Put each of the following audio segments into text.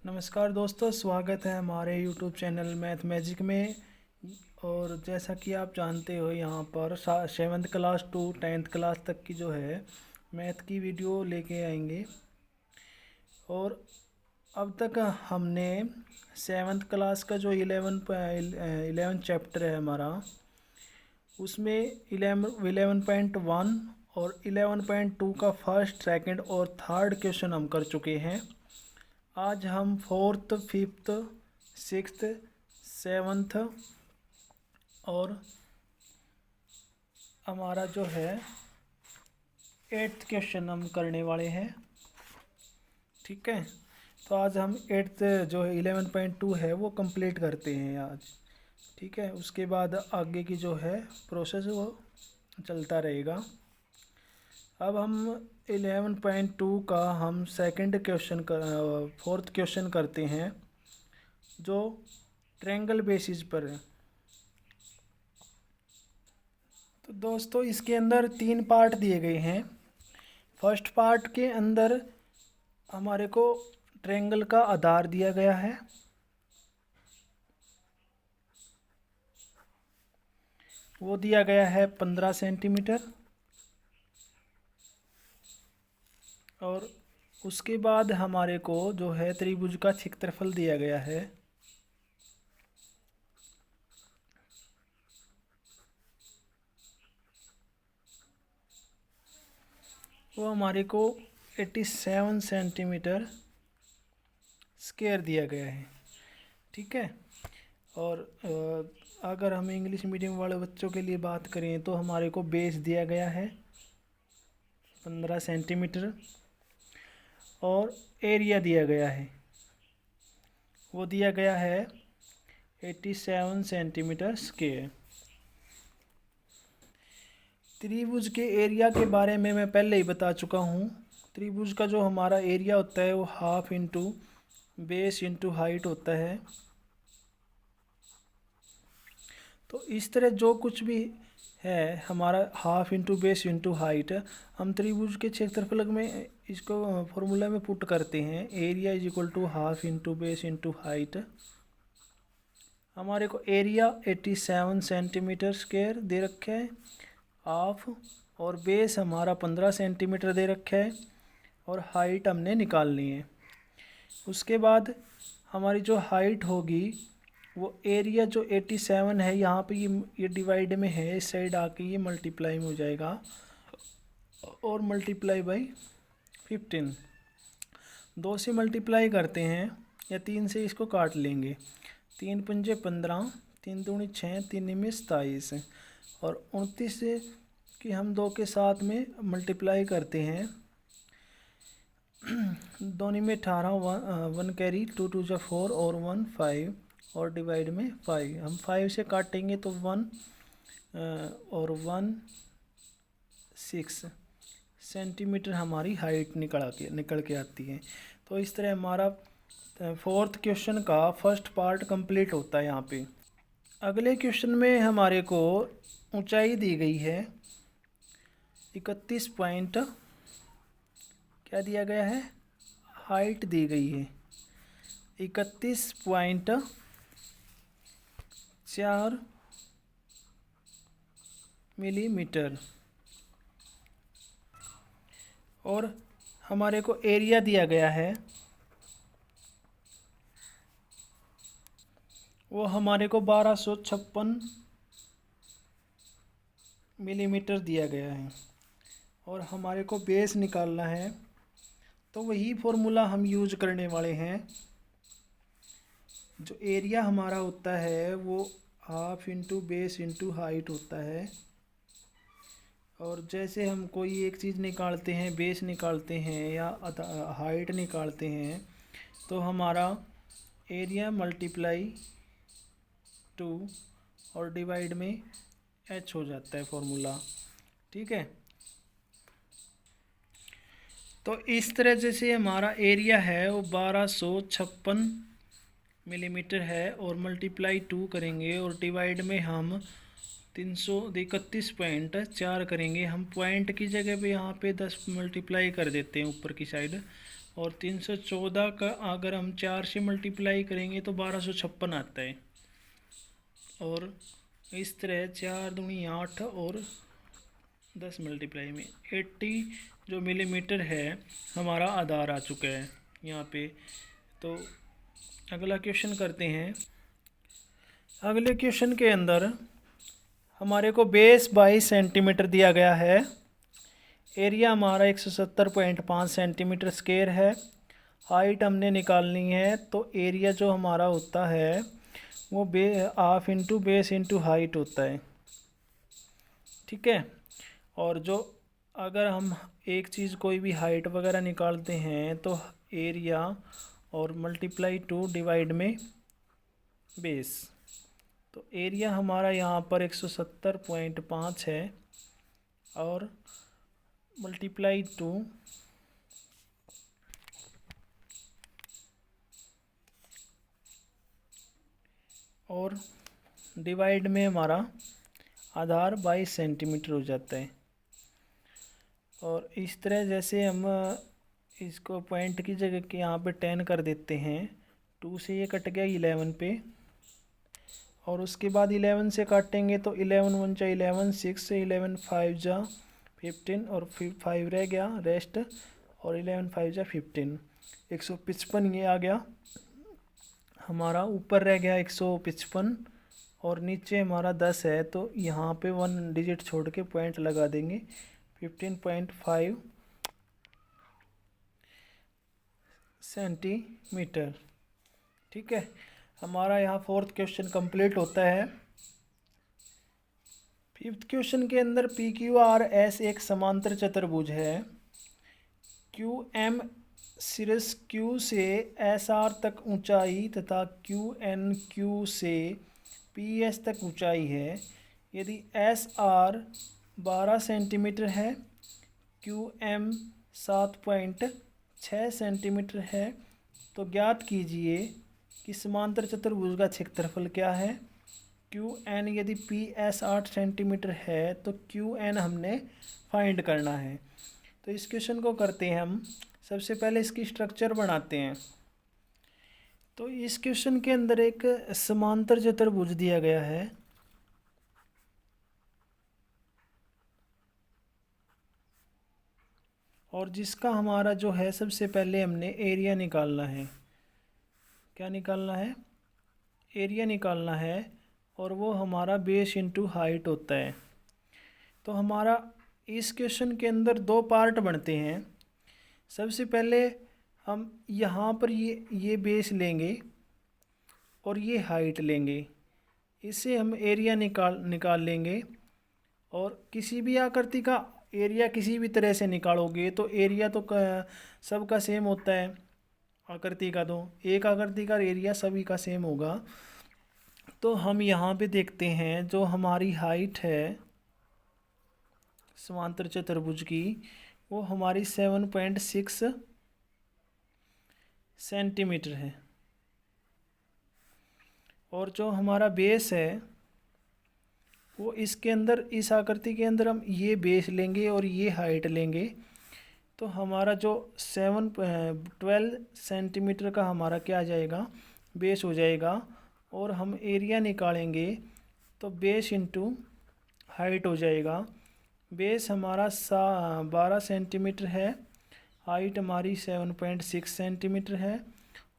नमस्कार दोस्तों, स्वागत है हमारे YouTube चैनल मैथ मैजिक में। और जैसा कि आप जानते हो, यहाँ पर 7th class to 10th class तक की जो है मैथ की वीडियो लेके आएंगे। और अब तक हमने 7th क्लास का जो 11 चैप्टर है हमारा, उसमें 11.1 और 11.2 का फर्स्ट, सेकंड और थर्ड क्वेश्चन हम कर चुके हैं। आज हम 4th, 5th, 6th, 7th और हमारा जो है 8th क्वेश्चन हम करने वाले हैं। ठीक है, तो आज हम 8th जो है 11.2 है वो कंप्लीट करते हैं आज। ठीक है, उसके बाद आगे की जो है प्रोसेस वो चलता रहेगा। अब हम 11.2 का हम फोर्थ क्वेश्चन करते हैं, जो ट्रायंगल बेसिस पर है। तो दोस्तों, इसके अंदर 3 पार्ट दिए गए हैं। फर्स्ट पार्ट के अंदर हमारे को ट्रायंगल का आधार दिया गया है। वो दिया गया है 15 सेंटीमीटर। और उसके बाद हमारे को जो है त्रिभुज का क्षेत्रफल दिया गया है। वो हमारे को 87 सेंटीमीटर स्क्वायर दिया गया है। ठीक है, और अगर हम इंग्लिश मीडियम वाले बच्चों के लिए बात करें तो हमारे को बेस दिया गया है 15 सेंटीमीटर और एरिया दिया गया है, वो दिया गया है 87 सेंटीमीटर स्क्वायर। त्रिभुज के एरिया के बारे में मैं पहले ही बता चुका हूँ। त्रिभुज का जो हमारा एरिया होता है वो half into base into height होता है। तो इस तरह जो कुछ भी है हमारा half into base into height, हम त्रिभुज के क्षेत्रफल में इसको फॉर्मूला में पुट करते हैं। Area is equal to half into base into height. हमारे को एरिया 87 सेंटीमीटर स्क्वायर दे रखा है हाफ, और बेस हमारा 15 सेंटीमीटर दे रखा है, और हाइट हमने निकालनी है। उसके बाद हमारी जो हाइट होगी वो एरिया जो 87 है, यहाँ पे ये डिवाइड में है, इस साइड आके ये मल्टीप्लाई में हो जाएगा और मल्टीप्लाई बाई 15। 2 से मल्टीप्लाई करते हैं या 3 से इसको काट लेंगे। 3 पंजे 15, 3 दूनी 6, 3 निमे 27 और 29 से कि हम 2 के साथ में मल्टीप्लाई करते हैं। 2 में 18, 1 कैरी, 2 2 जा 4 और 1 5 और डिवाइड में 5। हम 5 से काटेंगे तो 1 और 1 6 सेंटीमीटर हमारी हाइट निकल के आती है। तो इस तरह हमारा 4th क्वेश्चन का फर्स्ट पार्ट कंप्लीट होता है यहाँ पे। अगले क्वेश्चन में हमारे को ऊंचाई दी गई है 31 पॉइंट, क्या दिया गया है, हाइट दी गई है 31.4 मिलीमीटर, और हमारे को एरिया दिया गया है, वो हमारे को 1256 मिलीमीटर दिया गया है, और हमारे को बेस निकालना है। तो वही फॉर्मूला हम यूज करने वाले हैं। जो एरिया हमारा होता है वो half into base into height होता है। और जैसे हम कोई एक चीज़ निकालते हैं, बेस निकालते हैं या हाइट निकालते हैं, तो हमारा एरिया मल्टीप्लाई 2 और डिवाइड में h हो जाता है फॉर्मूला। ठीक है, तो इस तरह जैसे हमारा एरिया है वो 1256 मिलीमीटर है, और मल्टीप्लाई 2 करेंगे और डिवाइड में हम 331.4 करेंगे। हम पॉइंट की जगह पे यहाँ पे 10 मल्टीप्लाई कर देते हैं ऊपर की साइड, और 314 का अगर हम 4 से मल्टीप्लाई करेंगे तो 1256 आता है। और इस तरह 4 दूनी 8 और 10 मल्टीप्लाई में 80 जो मिलीमीटर है हमारा आधार आ चुका है यहाँ पे। तो अगला क्वेश्चन करते हैं। अगले क्वेश्चन के अंदर हमारे को बेस 22 सेंटीमीटर दिया गया है। एरिया हमारा 170.5 सेंटीमीटर स्क्वायर है। हाइट हमने निकालनी है, तो एरिया जो हमारा होता है वो half into base into height होता है। ठीक है। और जो अगर हम एक चीज़ कोई भी हाइट वगैरह निकालते हैं तो एरिया और मल्टीप्लाई 2 डिवाइड में बेस। तो एरिया हमारा यहाँ पर 170.5 है और मल्टीप्लाई 2 और डिवाइड में हमारा आधार 22 सेंटीमीटर हो जाता है। और इस तरह जैसे हम इसको पॉइंट की जगह के यहाँ पे 10 कर देते हैं। 2 से ये कट गया 11 पे, और उसके बाद 11 से काटेंगे तो 11 1 जा 11, 6 से 11 5 जा 15 और फिर 5 रह गया रेस्ट, और 11 5 जा 15, 155 ये आ गया हमारा। ऊपर रह गया 155 और नीचे हमारा 10 है, तो यहाँ पे 1 डिजिट छोड़ के पॉइंट लगा देंगे 15.5 सेंटीमीटर। ठीक है। हमारा यहाँ फोर्थ क्वेश्चन कंप्लीट होता है। फिफ्थ क्वेश्चन के अंदर PQRS एक समांतर चतुर्भुज है। QM सिरस Q से SR तक ऊंचाई तथा QNQ से PS तक ऊंचाई है। यदि SR 12 सेंटीमीटर है, QM 7.6 सेंटीमीटर है, तो ज्ञात कीजिए कि समांतर चतुर्भुज का क्षेत्रफल क्या है। QN यदि PS 8 सेंटीमीटर है तो QN हमने फाइंड करना है। तो इस क्वेश्चन को करते हैं हम। सबसे पहले इसकी स्ट्रक्चर बनाते हैं। तो इस क्वेश्चन के अंदर एक समांतर चतुर्भुज दिया गया है। और जिसका हमारा जो है सबसे पहले हमने एरिया निकालना है। क्या निकालना है? एरिया निकालना है, और वो हमारा बेस इंटू हाइट होता है। तो हमारा इस क्वेश्चन के अंदर 2 पार्ट बनते हैं। सबसे पहले हम यहाँ पर ये बेस लेंगे और ये हाइट लेंगे, इससे हम एरिया निकाल लेंगे। और किसी भी आकृति का एरिया किसी भी तरह से निकालोगे तो एरिया तो सबका सेम होता है। आकृति का तो एक आकृति का एरिया सभी का सेम होगा। तो हम यहाँ पे देखते हैं जो हमारी हाइट है समांतर चतुर्भुज की, वो हमारी 7.6 सेंटीमीटर है। और जो हमारा बेस है वो इसके अंदर, इस आकृति के अंदर हम ये बेस लेंगे और ये हाइट लेंगे, तो हमारा जो 12 सेंटीमीटर का हमारा क्या आ जाएगा, बेस हो जाएगा। और हम एरिया निकालेंगे तो बेस इंटू हाइट हो जाएगा। बेस हमारा 12 सेंटीमीटर है, हाइट हमारी 7.6 सेंटीमीटर है।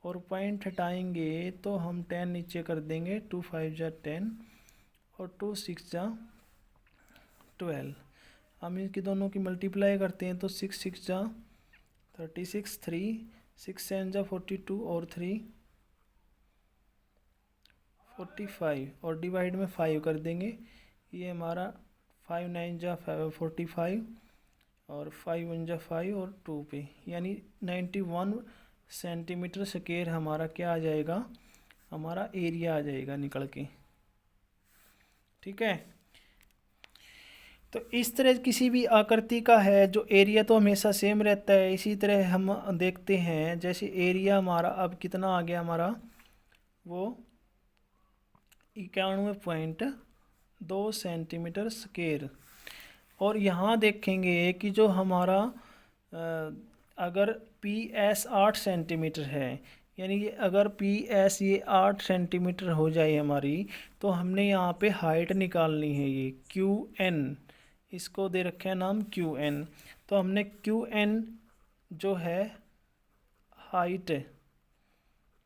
और पॉइंट हटाएंगे तो हम 10 नीचे कर देंगे, 2 5 जा 10 और 2 6 जा 12। हम इनकी दोनों की मल्टीप्लाई करते हैं तो 6 6 जा 36, 3 6 7 जा 42 और 3 45, और डिवाइड में 5 कर देंगे। ये हमारा 5 9 जा 45 और 5 1 जा 5 और 2 पे, यानी 91 सेंटीमीटर स्क्वायर हमारा क्या आ जाएगा, हमारा एरिया आ जाएगा निकल के। ठीक है। तो इस तरह किसी भी आकृति का है जो एरिया तो हमेशा सेम रहता है। इसी तरह हम देखते हैं, जैसे एरिया हमारा अब कितना आ गया हमारा, वो 91.2 सेंटीमीटर स्क्वायर। और यहाँ देखेंगे कि जो हमारा अगर पी एस 8 सेंटीमीटर है, यानी कि अगर पी एस ये 8 सेंटीमीटर हो जाए हमारी, तो हमने यहाँ पे हाइट निकालनी है। ये क्यू एन, इसको दे रखे हैं नाम क्यू एन। तो हमने क्यू एन जो है हाइट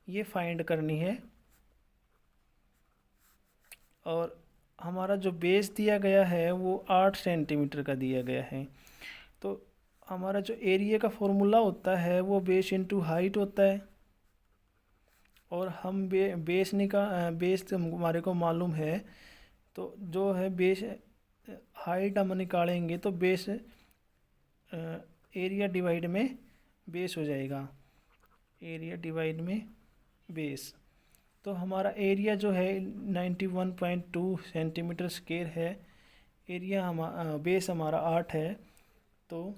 ये फाइंड करनी है। और हमारा जो बेस दिया गया है वो 8 सेंटीमीटर का दिया गया है। तो हमारा जो एरिया का फॉर्मूला होता है वो बेस इंटू हाइट होता है। और हम बेस तो हमारे को मालूम है, तो जो है बेस हाइट हम निकालेंगे तो बेस एरिया डिवाइड में बेस हो जाएगा, एरिया डिवाइड में बेस। तो हमारा एरिया जो है 91.2 सेंटीमीटर स्क्वायर है। एरिया बेस हमारा 8 है, तो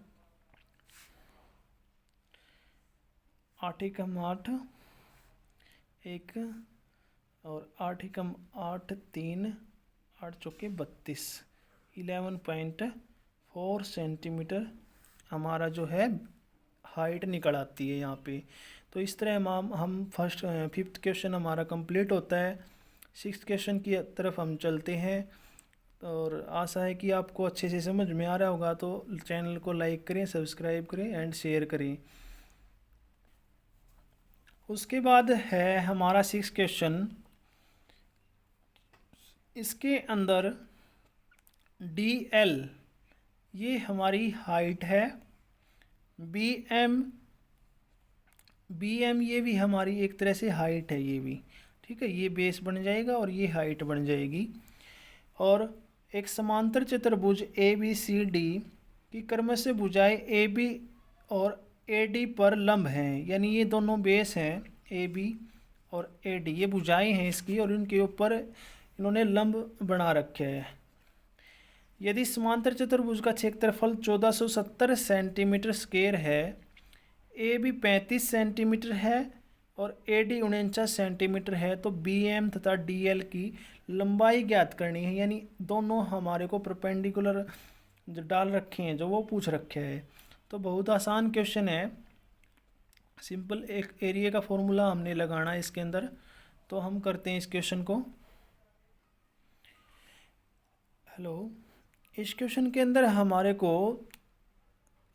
8 एकम 8 एक और 8 एकम 8 3 8 चौके 32 11.4 सेंटीमीटर हमारा जो है हाइट निकल आती है यहाँ पे। तो इस तरह हम फिफ्थ क्वेश्चन हमारा कंप्लीट होता है। सिक्स्थ क्वेश्चन की तरफ हम चलते हैं। और आशा है कि आपको अच्छे से समझ में आ रहा होगा। तो चैनल को लाइक करें, सब्सक्राइब करें एंड शेयर करें। उसके बाद है हमारा सिक्स्थ क्वेश्चन। इसके अंदर डी एल ये हमारी हाइट है, बी एम ये भी हमारी एक तरह से हाइट है, ये भी ठीक है। ये बेस बन जाएगा और ये हाइट बन जाएगी। और एक समांतर चतुर्भुज ए बी सी डी की क्रमशः भुजाएं ए बी और ए डी पर लंब हैं, यानी ये दोनों बेस हैं ए बी और ए डी, ये भुजाएं हैं इसकी, और इनके ऊपर इन्होंने लंब बना रखे हैं। यदि समांतर चतुर्भुज का क्षेत्रफल 1470 सेंटीमीटर स्क्वायर है, ए बी 35 सेंटीमीटर है और ए डी 49 सेंटीमीटर है, तो बी एम तथा डी एल की लंबाई ज्ञात करनी है। यानी दोनों हमारे को परपेंडिकुलर जो डाल रखे हैं, जो वो पूछ रखे हैं। तो बहुत आसान क्वेश्चन है, सिंपल एक एरिया का फॉर्मूला हमने लगाना है इसके अंदर। तो हम करते हैं इस क्वेश्चन को। हेलो, इस क्वेश्चन के अंदर हमारे को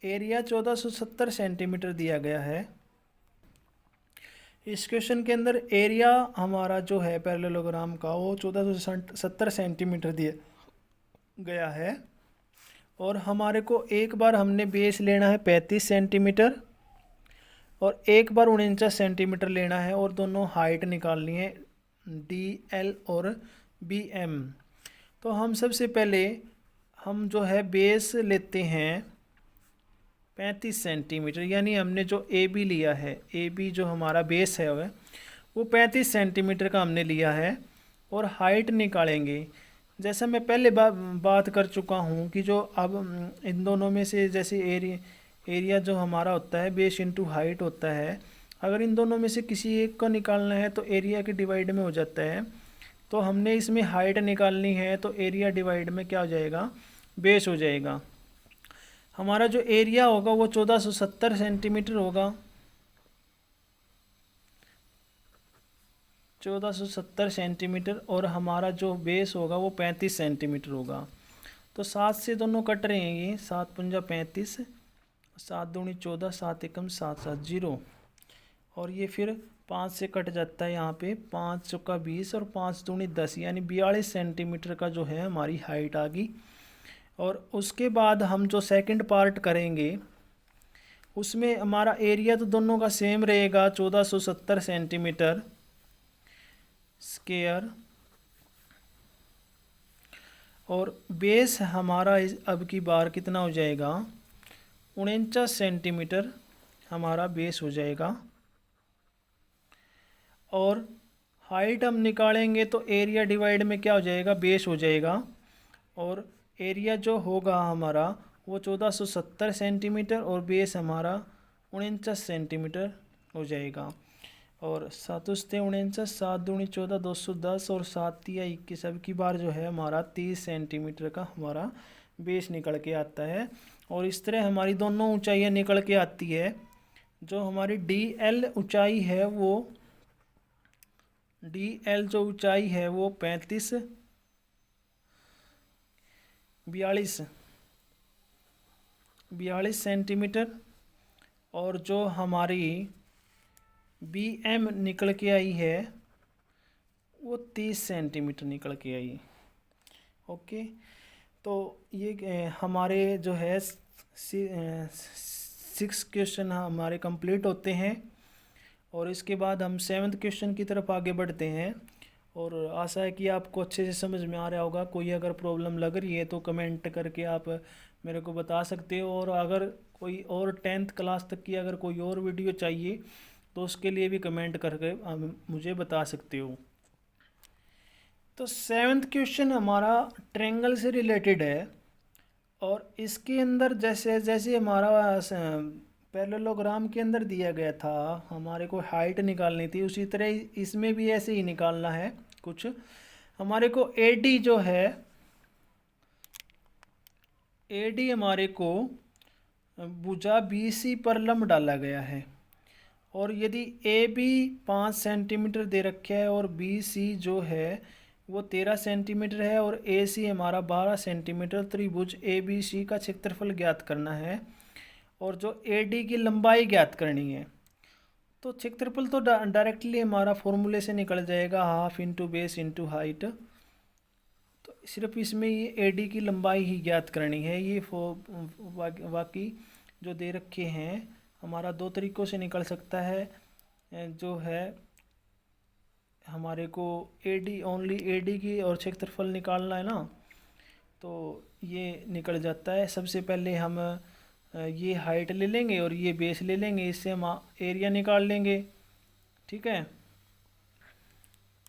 एरिया 1470 सेंटीमीटर दिया गया है। इस क्वेश्चन के अंदर एरिया हमारा जो है पैरेललोग्राम का वो 1470 सेंटीमीटर दिया गया है। और हमारे को एक बार हमने बेस लेना है 35 सेंटीमीटर और एक बार 49 सेंटीमीटर लेना है, और दोनों हाइट निकालनी है डी एल और बी एम। तो हम सबसे पहले हम जो है बेस लेते हैं 35 सेंटीमीटर, यानी हमने जो ए बी लिया है, ए बी जो हमारा बेस है वो 35 सेंटीमीटर का हमने लिया है। और हाइट निकालेंगे। जैसा मैं पहले बात कर चुका हूँ कि जो अब इन दोनों में से जैसे एरिया जो हमारा होता है बेस इंटू हाइट होता है, अगर इन दोनों में से किसी एक को निकालना है तो एरिया के डिवाइड में हो जाता है। तो हमने इसमें हाइट निकालनी है, तो एरिया डिवाइड में क्या हो जाएगा, बेस हो जाएगा। हमारा जो एरिया होगा वो 1470 सेंटीमीटर होगा, 1470 सेंटीमीटर, और हमारा जो बेस होगा वो 35 सेंटीमीटर होगा। तो 7 से दोनों कट रहे हैं, ये 7 पंजा 35, 7 दूनी 14, 7 एकम 7 7 0, और ये फिर 5 से कट जाता है यहाँ पे, 5 चौका 20 और 5 दूनी 10, यानी 42 सेंटीमीटर का जो है हमारी हाइट आ गई। और उसके बाद हम जो सेकंड पार्ट करेंगे उसमें हमारा एरिया तो दोनों का सेम रहेगा 1470 सेंटीमीटर स्क्वायर, और बेस हमारा अब की बार कितना हो जाएगा, 49 सेंटीमीटर हमारा बेस हो जाएगा। और हाइट हम निकालेंगे तो एरिया डिवाइड में क्या हो जाएगा, बेस हो जाएगा। और एरिया जो होगा हमारा वो 1470 सेंटीमीटर और बेस हमारा 49 सेंटीमीटर हो जाएगा। और 7 उस्ते 49, 7 दूनी 14, 210 और 7 तिया 21, सब की बार जो है हमारा 30 सेंटीमीटर का हमारा बेस निकल के आता है। और इस तरह हमारी दोनों ऊंचाइयाँ निकल के आती है। जो हमारी डी एल ऊंचाई है वो जो ऊंचाई है वो 42 सेंटीमीटर। और जो हमारी बी एम निकल के आई है वो 30 सेंटीमीटर निकल के आई। ओके, तो ये हमारे जो है 6 क्वेश्चन हमारे कंप्लीट होते हैं। और इसके बाद हम 7th क्वेश्चन की तरफ आगे बढ़ते हैं। और आशा है कि आपको अच्छे से समझ में आ रहा होगा। कोई अगर प्रॉब्लम लग रही है तो कमेंट करके आप मेरे को बता सकते हो। और अगर कोई और 10th क्लास तक की अगर कोई और वीडियो चाहिए तो उसके लिए भी कमेंट करके मुझे बता सकते हो। तो 7th क्वेश्चन हमारा ट्रायंगल से रिलेटेड है। और इसके अंदर जैसे जैसे हमारा पैरेललोग्राम के अंदर दिया गया था हमारे को हाइट निकालनी थी, उसी तरह इसमें भी ऐसे ही निकालना है। कुछ हमारे को एडी जो है, एडी हमारे को भुजा बीसी पर लंब डाला गया है। और यदि ए बी 5 सेंटीमीटर दे रखा है और बी सी जो है वो 13 सेंटीमीटर है और ए सी हमारा 12 सेंटीमीटर, त्रिभुज ए बी सी का क्षेत्रफल ज्ञात करना है और जो ए डी की लंबाई ज्ञात करनी है। तो क्षेत्रफल तो डायरेक्टली हमारा फॉर्मूले से निकल जाएगा, half into base into height. तो सिर्फ इसमें ये ए डी की लंबाई ही ज्ञात करनी है। ये बाकी जो दे रखे हैं हमारा 2 तरीक़ों से निकल सकता है। जो है हमारे को एडी ओनली एडी की और क्षेत्रफल निकालना है ना, तो ये निकल जाता है। सबसे पहले हम ये हाइट ले लेंगे और ये बेस ले लेंगे, इससे हम एरिया निकाल लेंगे। ठीक है।